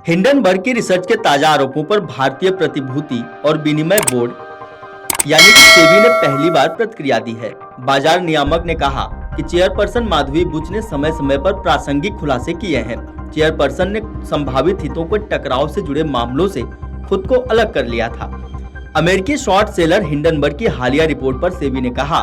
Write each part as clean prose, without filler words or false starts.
Hindenburg की research के ताजा आरोपों पर भारतीय प्रतिभूति और विनिमय बोर्ड यानी कि सेबी ने पहली बार प्रतिक्रिया दी है। बाजार नियामक ने कहा कि चेयरपर्सन माधवी बुच ने समय समय पर प्रासंगिक खुलासे किए हैं। चेयरपर्सन ने संभावित हितों के टकराव से जुड़े मामलों से खुद को अलग कर लिया था। अमेरिकी शॉर्ट सेलर हिंडनबर्ग की हालिया रिपोर्ट पर सेबी ने कहा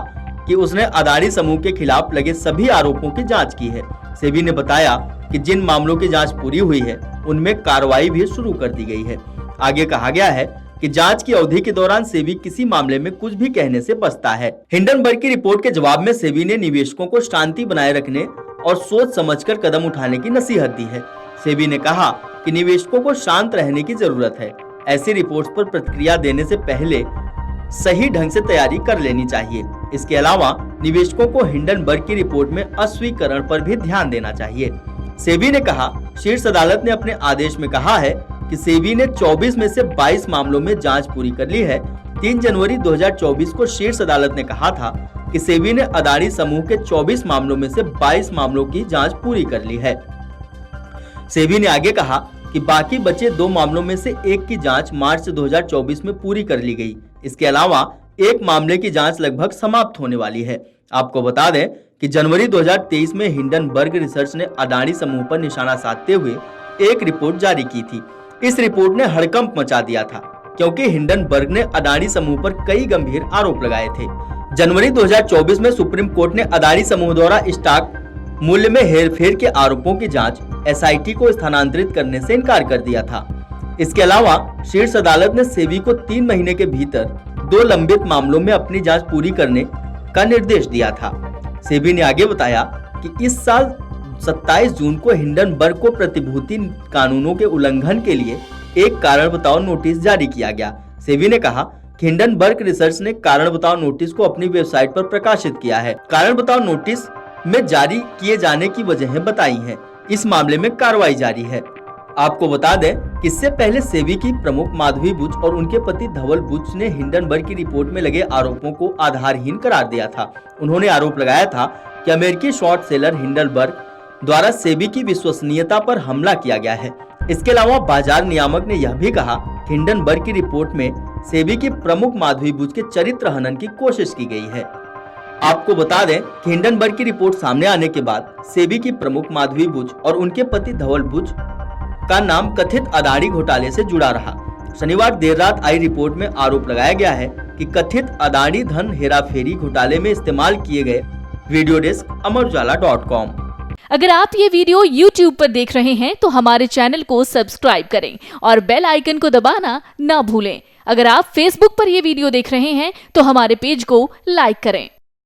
कि उसने अदानी समूह के खिलाफ लगे सभी आरोपों की जांच की है। सेबी ने बताया कि जिन मामलों की जांच पूरी हुई है उनमें कार्रवाई भी शुरू कर दी गई है। आगे कहा गया है कि जांच की अवधि के दौरान सेबी किसी मामले में कुछ भी कहने से बचता है। हिंडनबर्ग की रिपोर्ट के जवाब में सेबी ने निवेशकों को शांति बनाए रखने और सोच समझकर कदम उठाने की नसीहत दी है। सेबी ने कहा कि निवेशकों को शांत रहने की जरूरत है। ऐसी रिपोर्ट्स पर प्रतिक्रिया देने से पहले सही ढंग से तैयारी कर लेनी चाहिए। इसके अलावा निवेशकों को हिंडनबर्ग की रिपोर्ट में अस्वीकरण पर भी ध्यान देना चाहिए। सेबी ने कहा, शीर्ष अदालत ने अपने आदेश में कहा है कि सेबी ने 24 में से 22 मामलों में जांच पूरी कर ली है। 3 जनवरी 2024 को शीर्ष अदालत ने कहा था कि सेबी ने अदानी समूह के 24 मामलों में से 22 मामलों की जांच पूरी कर ली है। सेबी ने आगे कहा कि बाकी बचे 2 मामलों में से एक की जांच मार्च 2024 में पूरी कर ली गई। इसके अलावा एक मामले की जांच लगभग समाप्त होने वाली है। आपको बता दें कि जनवरी 2023 में हिंडनबर्ग रिसर्च ने अदानी समूह पर निशाना साधते हुए एक रिपोर्ट जारी की थी। इस रिपोर्ट ने हड़कंप मचा दिया था क्योंकि हिंडनबर्ग ने अदानी समूह पर कई गंभीर आरोप लगाए थे। जनवरी 2024 में सुप्रीम कोर्ट ने अदानी समूह द्वारा स्टॉक मूल्य में हेरफेर के आरोपों की जांच एसआईटी को स्थानांतरित करने से इनकार कर दिया था। इसके अलावा शीर्ष अदालत ने सेबी को 3 महीने के भीतर 2 लंबित मामलों में अपनी जांच पूरी करने का निर्देश दिया था। सेबी ने आगे बताया कि इस साल 27 जून को हिंडनबर्ग को प्रतिभूति कानूनों के उल्लंघन के लिए एक कारण बताओ नोटिस जारी किया गया। सेबी ने कहा कि हिंडनबर्ग रिसर्च ने कारण बताओ नोटिस को अपनी वेबसाइट पर प्रकाशित किया है। कारण बताओ नोटिस में जारी किए जाने की वजहें बताई हैं। इस मामले में कार्रवाई जारी है। आपको बता दें कि इससे पहले सेबी की प्रमुख माधवी बुच और उनके पति धवल बुच ने हिंडनबर्ग की रिपोर्ट में लगे आरोपों को आधारहीन करार दिया था। उन्होंने आरोप लगाया था कि अमेरिकी शॉर्ट सेलर हिंडनबर्ग द्वारा सेबी की विश्वसनीयता पर हमला किया गया है। इसके अलावा बाजार नियामक ने यह भी कहा कि हिंडनबर्ग की रिपोर्ट में सेबी की प्रमुख माधवी बुच के चरित्र हनन की कोशिश की गई है। आपको बता दें कि हिंडनबर्ग की रिपोर्ट सामने आने के बाद सेबी की प्रमुख माधवी बुच और उनके पति धवल बुच का नाम कथित अदानी घोटाले से जुड़ा रहा। शनिवार देर रात आई रिपोर्ट में आरोप लगाया गया है कि कथित अदानी धन हेराफेरी घोटाले में इस्तेमाल किए गए। Video desk Amar Ujala dot com. अगर आप ये वीडियो YouTube पर देख रहे हैं तो हमारे चैनल को सब्सक्राइब करें और बेल आइकन को दबाना ना भूलें। अगर आप Facebook पर ये वीडियो देख रहे हैं तो हमारे पेज को लाइक करें।